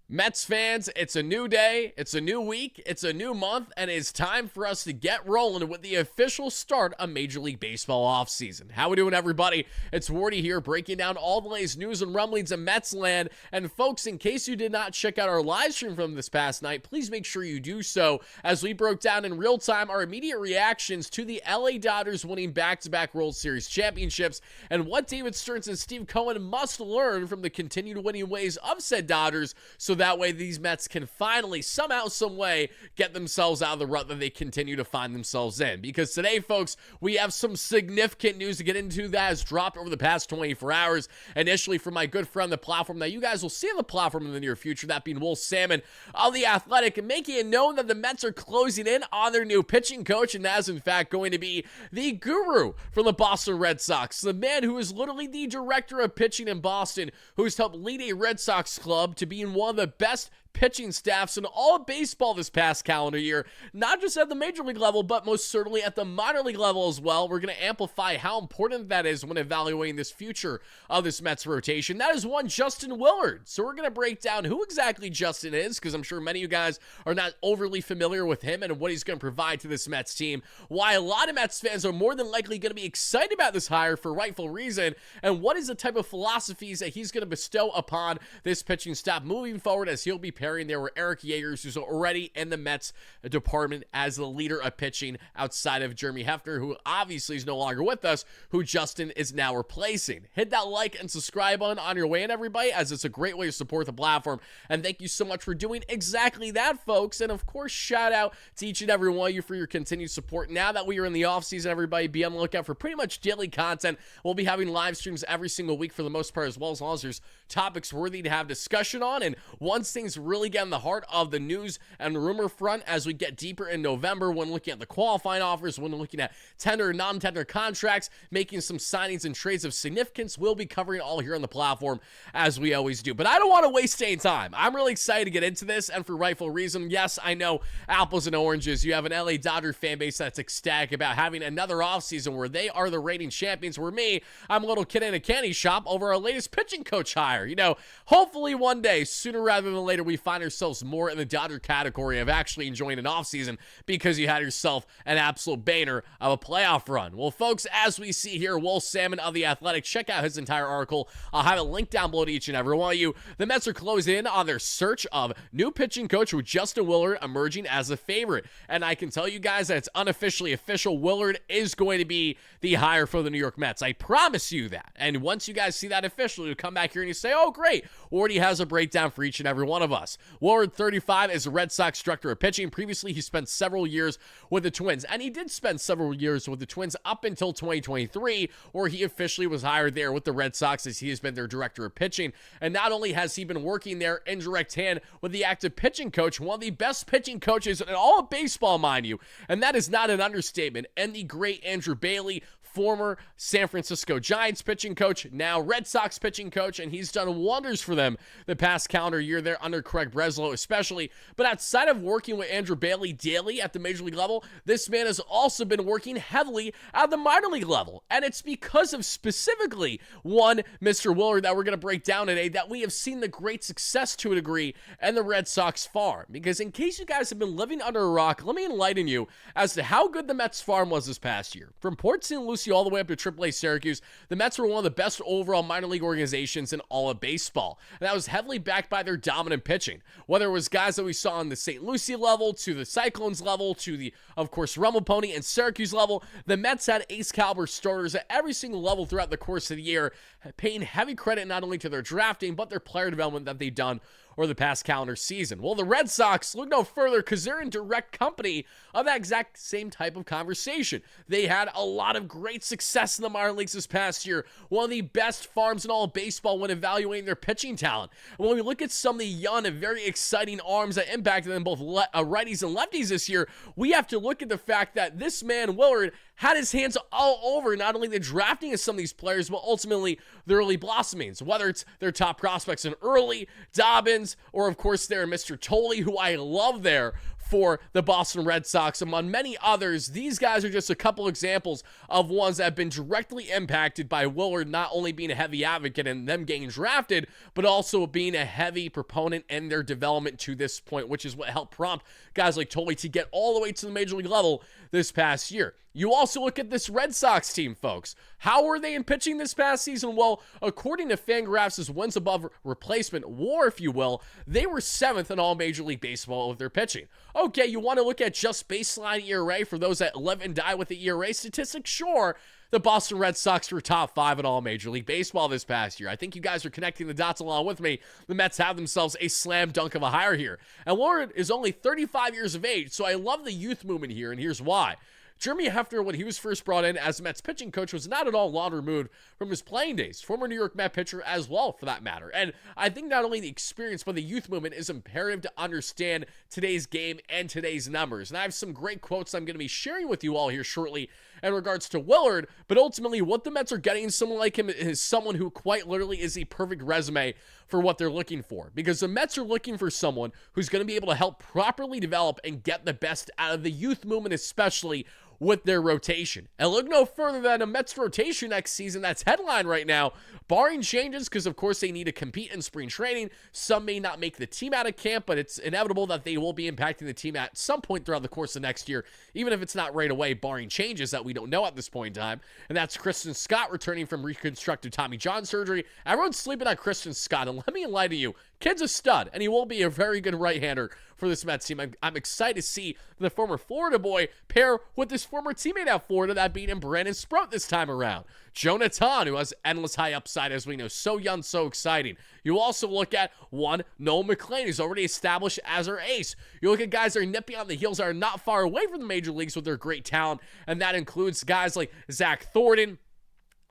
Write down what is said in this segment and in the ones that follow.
Mets fans, it's a new day, it's a new week, it's a new month, and it's time for us to get rolling with the official start of Major League Baseball offseason. How we doing, everybody? It's Wardy here, breaking down all the latest news and rumblings of Mets land. And folks, in case you did not check out our live stream from this past night, please make sure you do so, as we broke down in real time our immediate reactions to the LA Dodgers winning back-to-back World Series championships, and what David Stearns and Steve Cohen must learn from the continued winning ways of said Dodgers, so that way these Mets can finally, somehow, some way, get themselves out of the rut that they continue to find themselves in. Because today, folks, we have some significant news to get into that has dropped over the past 24 hours. Initially from my good friend, the platform that you guys will see on the platform in the near future, that being Will Salmon of The Athletic, making it known that the Mets are closing in on their new pitching coach, and that is in fact going to be the guru from the Boston Red Sox, the man who is literally the director of pitching in Boston, who's helped lead a Red Sox club to being one of the best pitching staffs in all of baseball this past calendar year, not just at the major league level, but most certainly at the minor league level as well. We're going to amplify how important that is when evaluating this future of this Mets rotation. That is one Justin Willard. So we're going to break down who exactly Justin is, because I'm sure many of you guys are not overly familiar with him and what he's going to provide to this Mets team, why a lot of Mets fans are more than likely going to be excited about this hire for rightful reason, and what is the type of philosophies that he's going to bestow upon this pitching staff moving forward, as he'll be pairing there with Eric Yeagers, who's already in the Mets department as the leader of pitching outside of Jeremy Hefner, who obviously is no longer with us, who Justin is now replacing. Hit that like and subscribe button on your way in, everybody, as it's a great way to support the platform. And thank you so much for doing exactly that, folks. And of course, shout out to each and every one of you for your continued support. Now that we are in the off season, everybody, be on the lookout for pretty much daily content. We'll be having live streams every single week for the most part, as long as there's topics worthy to have discussion on. And once things really get in the heart of the news and rumor front, as we get deeper in November, when looking at the qualifying offers, when looking at tender and non-tender contracts, making some signings and trades of significance, we'll be covering all here on the platform, as we always do. But I don't want to waste any time. I'm really excited to get into this, and for rightful reason. Yes, I know, apples and oranges. You have an LA Dodger fan base that's ecstatic about having another offseason where they are the reigning champions, where me, I'm a little kid in a candy shop over our latest pitching coach hire. You know, hopefully one day, sooner rather than later, we find ourselves more in the Dodger category of actually enjoying an offseason because you had yourself an absolute banger of a playoff run. Well, folks, as we see here, Will Salmon of The Athletic, check out his entire article. I'll have a link down below to each and every one of you. The Mets are closing in on their search of new pitching coach, with Justin Willard emerging as a favorite. And I can tell you guys that it's unofficially official. Willard is going to be the hire for the New York Mets. I promise you that. And once you guys see that officially, you come back here and you say, oh, great, already has a breakdown for each and every one of us. Willard, 35, is a Red Sox director of pitching. Previously, he spent several years with the Twins, and he did spend several years with the Twins up until 2023, where he officially was hired there with the Red Sox, as he has been their director of pitching. And not only has he been working there in direct hand with the active pitching coach, one of the best pitching coaches in all of baseball, mind you, and that is not an understatement, and the great Andrew Bailey, former San Francisco Giants pitching coach, now Red Sox pitching coach, and he's done wonders for them the past calendar year there under Craig Breslow especially. But outside of working with Andrew Bailey daily at the major league level, this man has also been working heavily at the minor league level. And it's because of specifically one Mr. Willard that we're going to break down today that we have seen the great success to a degree in the Red Sox farm. Because in case you guys have been living under a rock, let me enlighten you as to how good the Mets farm was this past year. From Port St. Lucie all the way up to AAA Syracuse, the Mets were one of the best overall minor league organizations in all of baseball. And that was heavily backed by their dominant pitching. Whether it was guys that we saw on the St. Lucie level, to the Cyclones level, to the, of course, Rumble Pony and Syracuse level, the Mets had ace caliber starters at every single level throughout the course of the year, paying heavy credit not only to their drafting, but their player development that they've done or the past calendar season. Well, the Red Sox look no further, because they're in direct company of that exact same type of conversation. They had a lot of great success in the minor leagues this past year, one of the best farms in all of baseball when evaluating their pitching talent. And when we look at some of the young and very exciting arms that impacted them, both righties and lefties this year, we have to look at the fact that this man, Willard, had his hands all over not only the drafting of some of these players, but ultimately the early blossomings, whether it's their top prospects in early, Dobbins, or of course their Mr. Tolley, who I love there for the Boston Red Sox. Among many others, these guys are just a couple examples of ones that have been directly impacted by Willard not only being a heavy advocate and them getting drafted, but also being a heavy proponent in their development to this point, which is what helped prompt guys like Tolley to get all the way to the major league level this past year. You also look at this Red Sox team, folks. How were they in pitching this past season? Well, according to Fangraphs' wins above replacement WAR, if you will, they were 7th in all Major League Baseball with their pitching. Okay, you want to look at just baseline ERA for those that live and die with the ERA statistics? Sure. The Boston Red Sox were top 5 in all Major League Baseball this past year. I think you guys are connecting the dots along with me. The Mets have themselves a slam dunk of a hire here. And Willard is only 35 years of age, so I love the youth movement here, and here's why. Jeremy Hefner, when he was first brought in as the Mets pitching coach, was not at all long removed from his playing days. Former New York Met pitcher as well, for that matter. And I think not only the experience, but the youth movement is imperative to understand today's game and today's numbers. And I have some great quotes I'm going to be sharing with you all here shortly in regards to Willard, but ultimately what the Mets are getting someone like him is someone who quite literally is the perfect resume for what they're looking for, because the Mets are looking for someone who's going to be able to help properly develop and get the best out of the youth movement, especially with their rotation. And look no further than a Mets rotation next season that's headline right now, barring changes, because of course they need to compete in spring training. Some may not make the team out of camp, but it's inevitable that they will be impacting the team at some point throughout the course of next year, even if it's not right away, barring changes that we don't know at this point in time. And that's Kristen Scott returning from reconstructive Tommy John surgery. Everyone's sleeping on Kristen Scott, and let me lie to you, kid's a stud, and he will be a very good right-hander for this Mets team. I'm excited to see the former Florida boy pair with his former teammate out Florida, that being in Brandon Sprout this time around. Jonathan, who has endless high upside, as we know, so young, so exciting. You also look at one, Noel McLean, who's already established as our ace. You look at guys that are nipping on the heels that are not far away from the major leagues with their great talent, and that includes guys like Zach Thornton,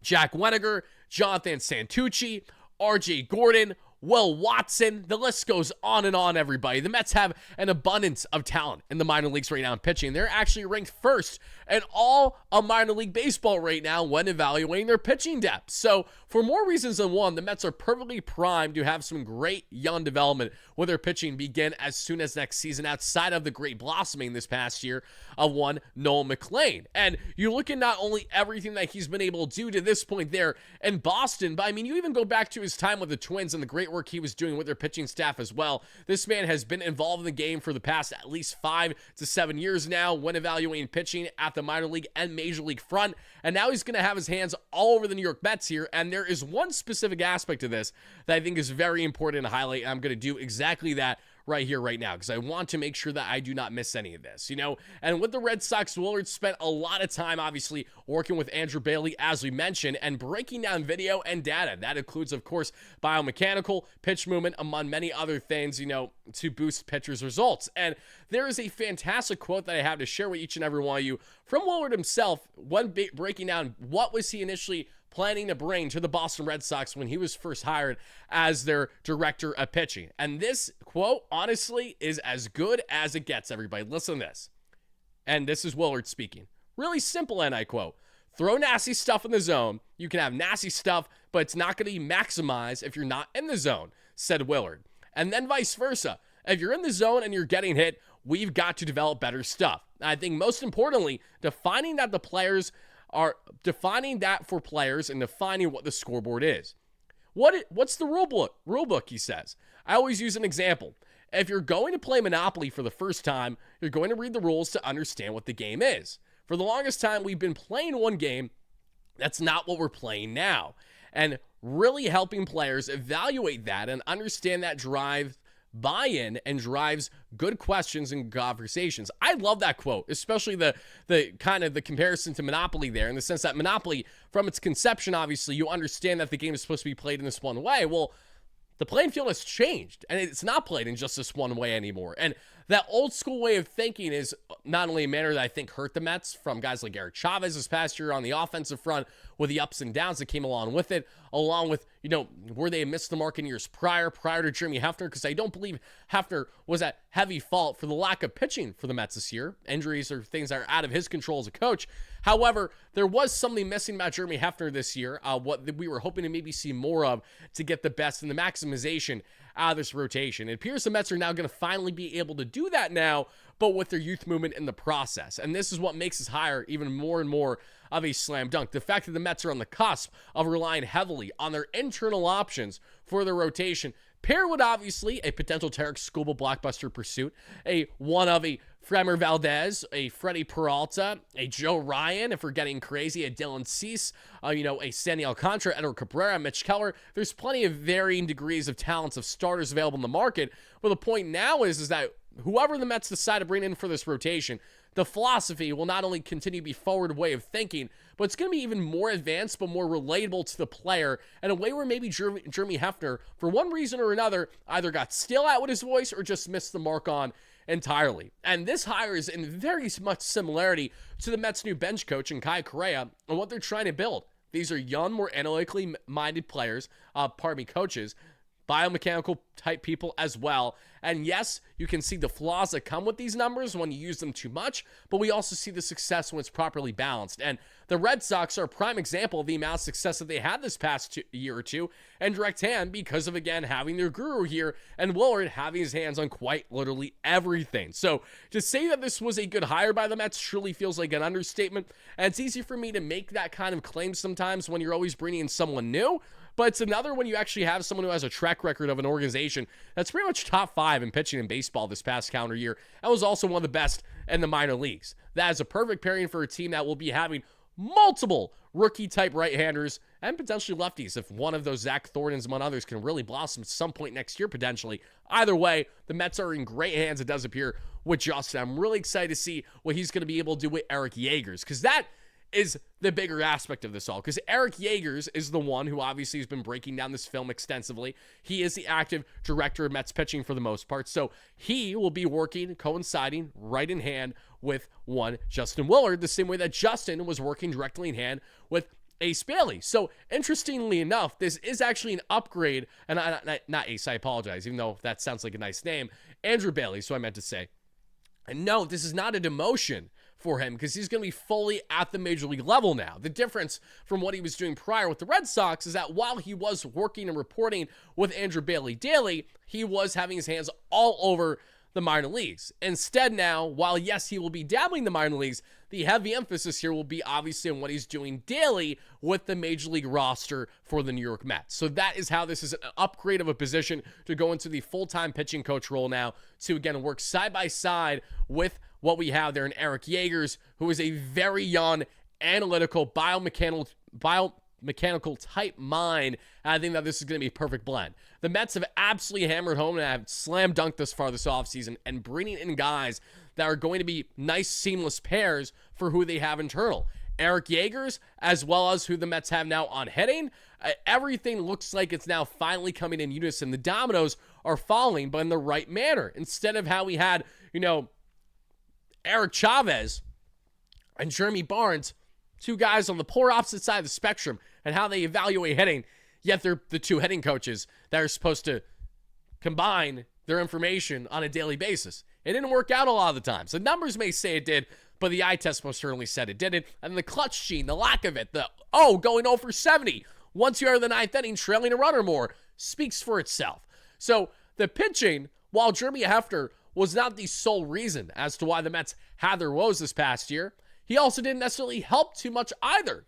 Jack Weniger, Jonathan Santucci, RJ Gordon, Will Watson. The list goes on and on, everybody. The Mets have an abundance of talent in the minor leagues right now in pitching. They're actually ranked first in all of minor league baseball right now when evaluating their pitching depth. So for more reasons than one, the Mets are perfectly primed to have some great young development with their pitching begin as soon as next season, outside of the great blossoming this past year of one Noel McLean. And you look at not only everything that he's been able to do to this point there in Boston, but I mean, you even go back to his time with the Twins and the great work he was doing with their pitching staff as well. This man has been involved in the game for the past at least 5 to 7 years now when evaluating pitching at the minor league and major league front. And now he's going to have his hands all over the New York Mets here. And there is one specific aspect of this that I think is very important to highlight. And I'm going to do exactly that right here, right now, because I want to make sure that I do not miss any of this, you know. And with the Red Sox, Willard spent a lot of time, obviously, working with Andrew Bailey, as we mentioned, and breaking down video and data. That includes, of course, biomechanical, pitch movement, among many other things, you know, to boost pitchers' results. And there is a fantastic quote that I have to share with each and every one of you from Willard himself when breaking down what was he initially planning to bring to the Boston Red Sox when he was first hired as their director of pitching. And this quote, honestly, is as good as it gets, everybody. Listen to this. And this is Willard speaking. Really simple, and I quote, "Throw nasty stuff in the zone. You can have nasty stuff, but it's not going to be maximized if you're not in the zone," said Willard. And then vice versa. If you're in the zone and you're getting hit, we've got to develop better stuff. I think most importantly, defining that for players and defining what the scoreboard is. What's the rule book, he says. I always use an example. If you're going to play Monopoly for the first time, you're going to read the rules to understand what the game is. For the longest time, we've been playing one game. That's not what we're playing now. And really helping players evaluate that and understand that drive buy-in and drives good questions and conversations. I love that quote, especially the kind of the comparison to Monopoly there, in the sense that Monopoly, from its conception, obviously, you understand that the game is supposed to be played in this one way. Well, the playing field has changed, and it's not played in just this one way anymore. And that old school way of thinking is not only a manner that I think hurt the Mets from guys like Eric Chavez this past year on the offensive front, with the ups and downs that came along with it, along with, you know, where they missed the mark in years prior to Jeremy Hefner, because I don't believe Hefner was at heavy fault for the lack of pitching for the Mets this year. Injuries are things that are out of his control as a coach. However, there was something missing about Jeremy Hefner this year, what we were hoping to maybe see more of to get the best and the maximization out of this rotation. It appears the Mets are now going to finally be able to do that now, but with their youth movement in the process. And this is what makes this hire even more and more of a slam dunk. The fact that the Mets are on the cusp of relying heavily on their internal options for their rotation, paired with obviously a potential Tarek Skubal blockbuster pursuit, a one of a Framber Valdez, a Freddie Peralta, a Joe Ryan, if we're getting crazy, a Dylan Cease, a Sandy Alcantara, Edward Cabrera, Mitch Keller. There's plenty of varying degrees of talents of starters available in the market. But the point now is that whoever the Mets decide to bring in for this rotation, the philosophy will not only continue to be forward way of thinking, but it's going to be even more advanced, but more relatable to the player in a way where maybe Jeremy Hefner, for one reason or another, either got stale out with his voice or just missed the mark on entirely. And this hire is in very much similarity to the Mets' new bench coach in Kai Correa and what they're trying to build. These are young, more analytically minded players, coaches, biomechanical type people as well. And yes, you can see the flaws that come with these numbers when you use them too much, but we also see the success when it's properly balanced. And the Red Sox are a prime example of the amount of success that they had this past year or two in direct hand because of, again, having their guru here and Willard having his hands on quite literally everything. So to say that this was a good hire by the Mets truly feels like an understatement. And it's easy for me to make that kind of claim sometimes when you're always bringing in someone new. But it's another when you actually have someone who has a track record of an organization that's pretty much top 5 in pitching in baseball this past calendar year and was also one of the best in the minor leagues. That is a perfect pairing for a team that will be having multiple rookie-type right-handers and potentially lefties if one of those Zach Thorntons, among others, can really blossom at some point next year potentially. Either way, the Mets are in great hands, it does appear, with Justin. I'm really excited to see what he's going to be able to do with Eric Yagers, because that is the bigger aspect of this all, because Eric Yagers is the one who obviously has been breaking down this film extensively. He is the active director of Mets pitching for the most part, so he will be working, coinciding right in hand with one Justin Willard, the same way that Justin was working directly in hand with Ace Bailey. So interestingly enough, this is actually an upgrade, and not Ace, I apologize, even though that sounds like a nice name, Andrew Bailey, so I meant to say. And no, this is not a demotion for him because he's going to be fully at the major league level now. The difference from what he was doing prior with the Red Sox is that while he was working and reporting with Andrew Bailey daily, he was having his hands all over the minor leagues. Instead now, while yes, he will be dabbling in the minor leagues, the heavy emphasis here will be obviously on what he's doing daily with the major league roster for the New York Mets. So that is how this is an upgrade of a position to go into the full-time pitching coach role now to, again, work side by side with what we have there in Eric Yagers, who is a very young, analytical, biomechanical type mind. And I think that this is going to be a perfect blend. The Mets have absolutely hammered home and have slam dunked this far this offseason and bringing in guys that are going to be nice, seamless pairs for who they have internal. Eric Yagers, as well as who the Mets have now on hitting. Everything looks like it's now finally coming in unison. The dominoes are falling, but in the right manner. Instead of how we had, Eric Chavez and Jeremy Barnes, two guys on the polar opposite side of the spectrum, and how they evaluate hitting, yet they're the two hitting coaches that are supposed to combine their information on a daily basis. It didn't work out a lot of the times. The numbers may say it did, but the eye test most certainly said it didn't. And the clutch gene, the lack of it, going 0 for 70, once you are in the ninth inning, trailing a run or more, speaks for itself. So the pitching, while Jeremy Hefner was not the sole reason as to why the Mets had their woes this past year, he also didn't necessarily help too much either.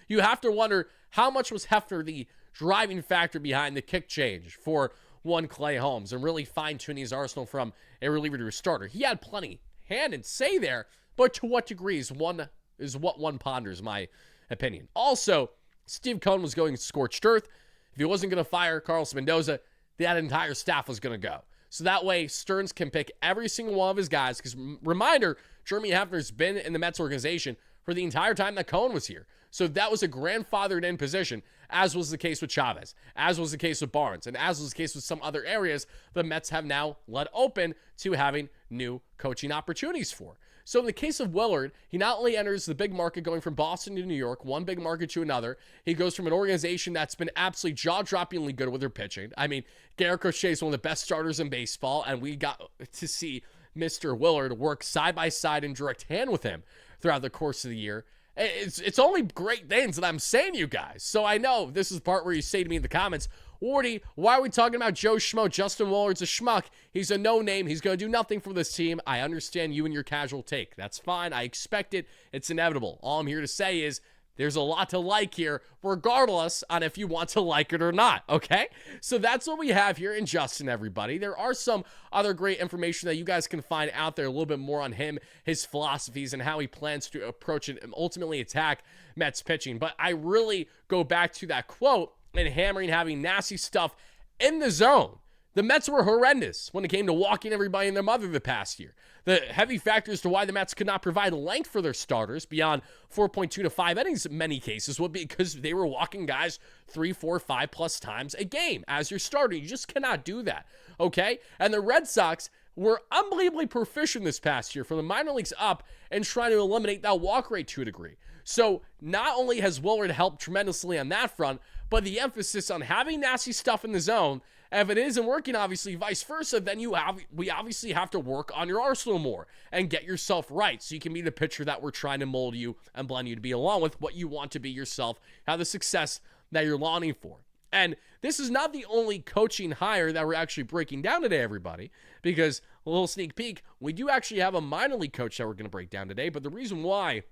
You have to wonder how much was Hefner the driving factor behind the kick change for one Clay Holmes and really fine-tuning his arsenal from a reliever to a starter. He had plenty hand and say there, but to what degree is what one ponders, my opinion. Also, Steve Cohen was going scorched earth. If he wasn't going to fire Carlos Mendoza, that entire staff was going to go. So that way, Stearns can pick every single one of his guys. Because, reminder, Jeremy Hefner's been in the Mets organization for the entire time that Cohen was here. So that was a grandfathered in position, as was the case with Chavez, as was the case with Barnes, and as was the case with some other areas the Mets have now let open to having new coaching opportunities for. So in the case of Willard, he not only enters the big market going from Boston to New York, one big market to another, he goes from an organization that's been absolutely jaw-droppingly good with their pitching. I mean, Garrett Crochet is one of the best starters in baseball, and we got to see Mr. Willard work side by side in direct hand with him throughout the course of the year. It's only great things that I'm saying to you guys. So I know this is the part where you say to me in the comments, Wardy, why are we talking about Joe Schmo? Justin Willard's a schmuck. He's a no-name. He's going to do nothing for this team. I understand you and your casual take. That's fine. I expect it. It's inevitable. All I'm here to say is there's a lot to like here, regardless on if you want to like it or not, okay? So that's what we have here in Justin, everybody. There are some other great information that you guys can find out there, a little bit more on him, his philosophies, and how he plans to approach it and ultimately attack Mets pitching. But I really go back to that quote and hammering having nasty stuff in the zone. The Mets were horrendous when it came to walking everybody and their mother the past year. The heavy factors to why the Mets could not provide length for their starters beyond 4.2 to 5 innings in many cases would be because they were walking guys 3, 4, 5 plus times a game as your starter. You just cannot do that, okay? And the Red Sox were unbelievably proficient this past year from the minor leagues up and trying to eliminate that walk rate to a degree. So not only has Willard helped tremendously on that front, but the emphasis on having nasty stuff in the zone. If it isn't working, obviously, vice versa, then we obviously have to work on your arsenal more and get yourself right so you can be the pitcher that we're trying to mold you and blend you to be, along with what you want to be yourself, have the success that you're longing for. And this is not the only coaching hire that we're actually breaking down today, everybody, because a little sneak peek, we do actually have a minor league coach that we're going to break down today, but the reason why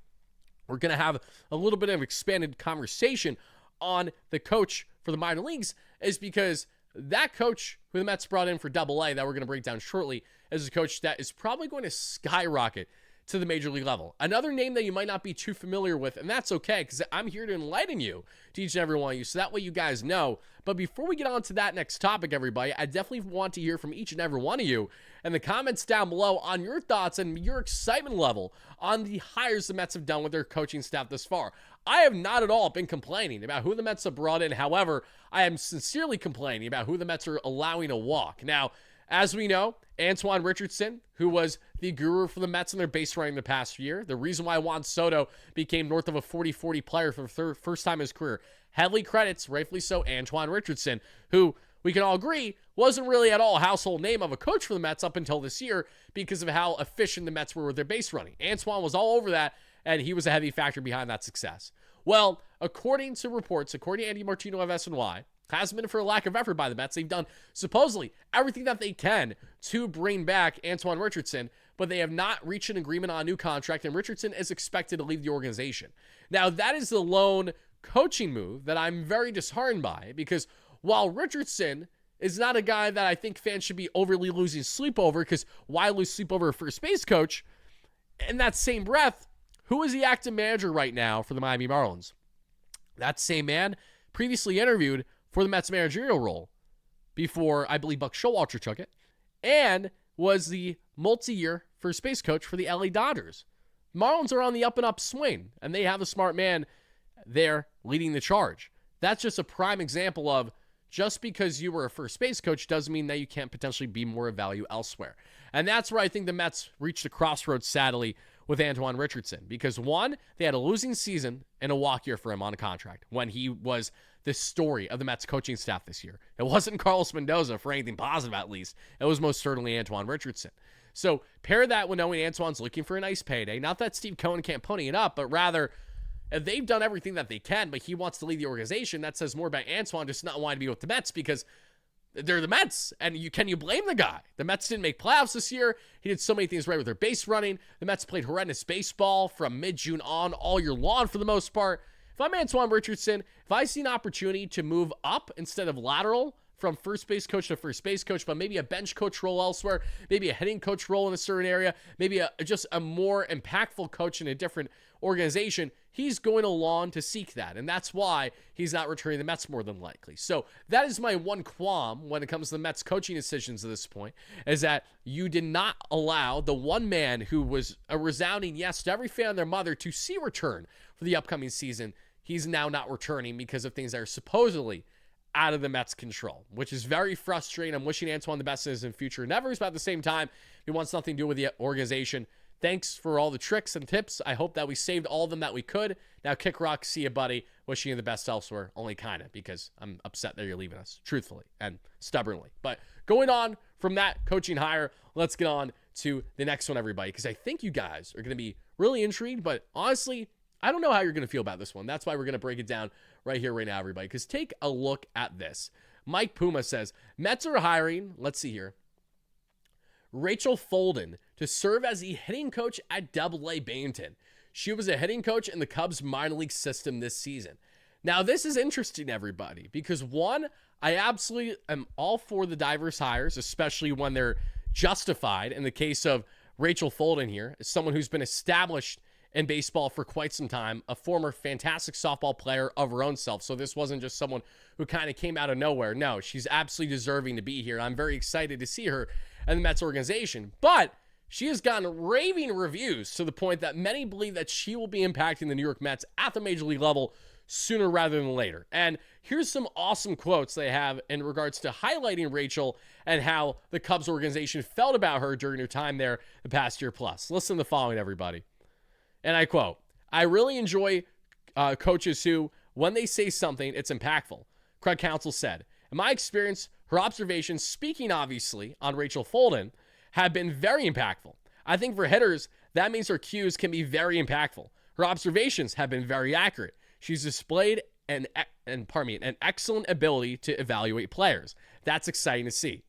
we're going to have a little bit of expanded conversation on the coach for the minor leagues is because that coach who the Mets brought in for Double-A that we're going to break down shortly is a coach that is probably going to skyrocket to the major league level. Another name that you might not be too familiar with, and that's okay because I'm here to enlighten you to each and every one of you so that way you guys know. But before we get on to that next topic, everybody, I definitely want to hear from each and every one of you in the comments down below on your thoughts and your excitement level on the hires the Mets have done with their coaching staff thus far. I have not at all been complaining about who the Mets have brought in. However, I am sincerely complaining about who the Mets are allowing to walk. Now, as we know, Antoine Richardson, who was the guru for the Mets in their base running the past year, the reason why Juan Soto became north of a 40-40 player for the first time in his career, heavily credits, rightfully so, Antoine Richardson, who we can all agree wasn't really at all a household name of a coach for the Mets up until this year because of how efficient the Mets were with their base running. Antoine was all over that, and he was a heavy factor behind that success. Well, according to reports, according to Andy Martino of SNY, hasn't been for a lack of effort by the Mets. They've done supposedly everything that they can to bring back Antoine Richardson, but they have not reached an agreement on a new contract, and Richardson is expected to leave the organization. Now, that is the lone coaching move that I'm very disheartened by, because while Richardson is not a guy that I think fans should be overly losing sleep over, because why lose sleep over a first base coach? In that same breath, who is the active manager right now for the Miami Marlins? That same man previously interviewed for the Mets managerial role before, I believe, Buck Showalter took it, and was the multi-year first base coach for the LA Dodgers. Marlins are on the up-and-up swing, and they have a smart man there leading the charge. That's just a prime example of just because you were a first base coach doesn't mean that you can't potentially be more of value elsewhere. And that's where I think the Mets reached a crossroads, sadly, with Antoine Richardson. Because one, they had a losing season and a walk year for him on a contract when he was the story of the Mets coaching staff this year. It wasn't Carlos Mendoza, for anything positive at least. It was most certainly Antoine Richardson. So pair that with knowing Antoine's looking for a nice payday. Not that Steve Cohen can't pony it up, but rather, if they've done everything that they can, but he wants to leave the organization, that says more about Antoine just not wanting to be with the Mets because they're the Mets. And can you blame the guy? The Mets didn't make playoffs this year. He did so many things right with their base running. The Mets played horrendous baseball from mid-June on all year long for the most part. If I'm Antoine Richardson, if I see an opportunity to move up instead of lateral from first base coach to first base coach, but maybe a bench coach role elsewhere, maybe a hitting coach role in a certain area, maybe just a more impactful coach in a different organization, he's going along to seek that. And that's why he's not returning the Mets more than likely. So that is my one qualm when it comes to the Mets coaching decisions at this point, is that you did not allow the one man who was a resounding yes to every fan and their mother to see return for the upcoming season. He's now not returning because of things that are supposedly out of the Mets' control, which is very frustrating. I'm wishing Antoine the best in his future endeavors, but at the same time, he wants nothing to do with the organization. Thanks for all the tricks and tips. I hope that we saved all of them that we could. Now, kick rock, see you, buddy. Wishing you the best elsewhere, only kind of, because I'm upset that you're leaving us, truthfully and stubbornly. But going on from that coaching hire, let's get on to the next one, everybody, because I think you guys are going to be really intrigued, but honestly, I don't know how you're going to feel about this one. That's why we're going to break it down right here, right now, everybody, because take a look at this. Mike Puma says, Mets are hiring, let's see here, Rachel Folden to serve as the hitting coach at Double-A Binghamton. She was a hitting coach in the Cubs minor league system this season. Now, this is interesting, everybody, because one, I absolutely am all for the diverse hires, especially when they're justified. In the case of Rachel Folden here, as someone who's been established in baseball for quite some time, a former fantastic softball player of her own self. So this wasn't just someone who kind of came out of nowhere. No, she's absolutely deserving to be here. I'm very excited to see her in the Mets organization. But she has gotten raving reviews to the point that many believe that she will be impacting the New York Mets at the major league level sooner rather than later. And here's some awesome quotes they have in regards to highlighting Rachel and how the Cubs organization felt about her during her time there the past year plus. Listen to the following, everybody. And I quote, I really enjoy coaches who, when they say something, it's impactful. Craig Counsell said, in my experience, her observations, speaking obviously on Rachel Folden, have been very impactful. I think for hitters, that means her cues can be very impactful. Her observations have been very accurate. She's displayed an excellent ability to evaluate players. That's exciting to see.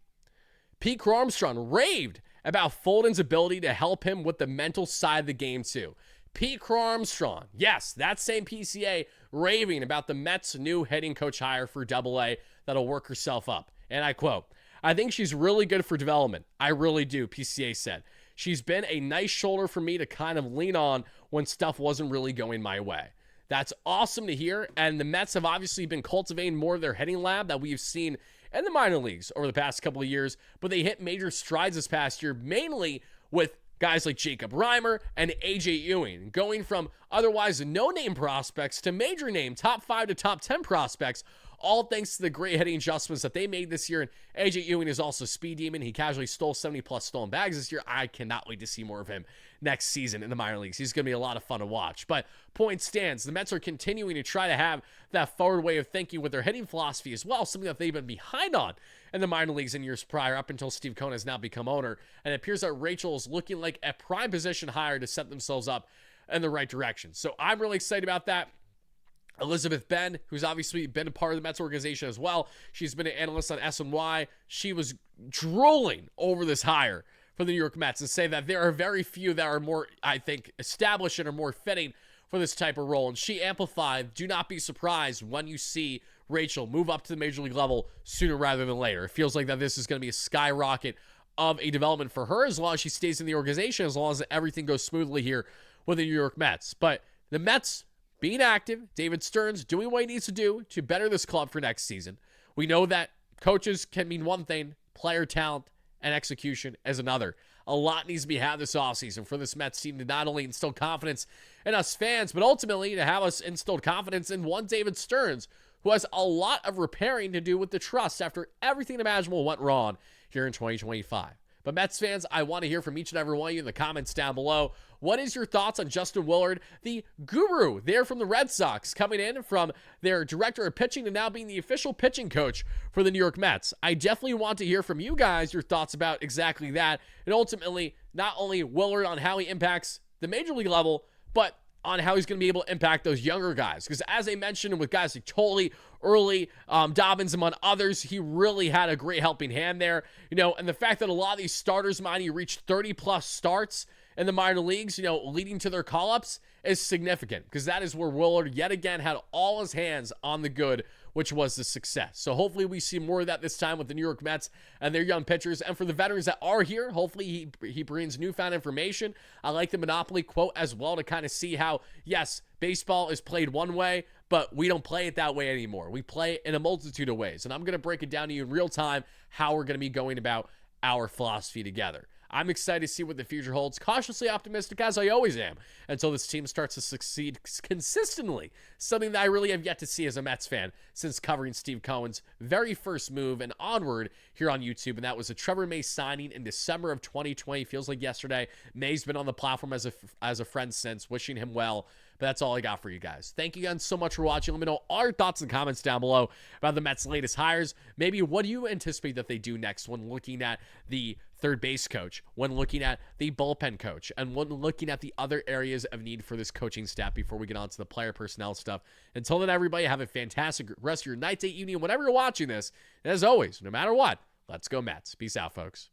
Pete Crow Armstrong raved about Folden's ability to help him with the mental side of the game too. Pete Crow Armstrong, yes, that same PCA, raving about the Mets' new hitting coach hire for Double-A that'll work herself up. And I quote, I think she's really good for development. I really do, PCA said. She's been a nice shoulder for me to kind of lean on when stuff wasn't really going my way. That's awesome to hear, and the Mets have obviously been cultivating more of their hitting lab that we've seen in the minor leagues over the past couple of years, but they hit major strides this past year, mainly with guys like Jacob Reimer and AJ Ewing, going from otherwise no-name prospects to major name, top 5 to top 10 prospects, all thanks to the great hitting adjustments that they made this year. And AJ Ewing is also speed demon. He casually stole 70+ stolen bags this year. I cannot wait to see more of him next season in the minor leagues. He's going to be a lot of fun to watch. But point stands, the Mets are continuing to try to have that forward way of thinking with their hitting philosophy as well, something that they've been behind on in the minor leagues in years prior, up until Steve Cohen has now become owner. And it appears that Rachel is looking like a prime position hire to set themselves up in the right direction. So I'm really excited about that. Elizabeth Ben, who's obviously been a part of the Mets organization as well. She's been an analyst on SNY. She was drooling over this hire for the New York Mets and say that there are very few that are more, I think, established and are more fitting for this type of role. And she amplified, do not be surprised when you see Rachel move up to the major league level sooner rather than later. It feels like that this is going to be a skyrocket of a development for her as long as she stays in the organization, as long as everything goes smoothly here with the New York Mets. But the Mets being active, David Stearns doing what he needs to do to better this club for next season. We know that coaches can mean one thing, player talent and execution is another. A lot needs to be had this offseason for this Mets team to not only instill confidence in us fans, but ultimately to have us instilled confidence in one David Stearns, who has a lot of repairing to do with the trust after everything imaginable went wrong here in 2025. But Mets fans, I want to hear from each and every one of you in the comments down below. What is your thoughts on Justin Willard, the guru there from the Red Sox, coming in from their director of pitching to now being the official pitching coach for the New York Mets? I definitely want to hear from you guys your thoughts about exactly that. And ultimately, not only Willard on how he impacts the major league level, but on how he's going to be able to impact those younger guys. Because as I mentioned with guys like Tolley, Early, Dobbins, among others, he really had a great helping hand there. You know, and the fact that a lot of these starters, mind you, reached 30+ starts in the minor leagues, you know, leading to their call-ups is significant, because that is where Willard yet again had all his hands on the good, which was the success. So hopefully we see more of that this time with the New York Mets and their young pitchers. And for the veterans that are here, hopefully he brings newfound information. I like the Monopoly quote as well to kind of see how, yes, baseball is played one way, but we don't play it that way anymore. We play in a multitude of ways. And I'm going to break it down to you in real time how we're going to be going about our philosophy together. I'm excited to see what the future holds. Cautiously optimistic, as I always am, until this team starts to succeed consistently. Something that I really have yet to see as a Mets fan since covering Steve Cohen's very first move and onward here on YouTube, and that was a Trevor May signing in December of 2020. Feels like yesterday. May's been on the platform as a friend since, wishing him well. But that's all I got for you guys. Thank you again so much for watching. Let me know all your thoughts and comments down below about the Mets' latest hires. Maybe what do you anticipate that they do next when looking at the third base coach, when looking at the bullpen coach, and when looking at the other areas of need for this coaching staff before we get on to the player personnel stuff. Until then, everybody, have a fantastic rest of your night, day, evening, whenever you're watching this. And as always, no matter what, let's go Mets. Peace out, folks.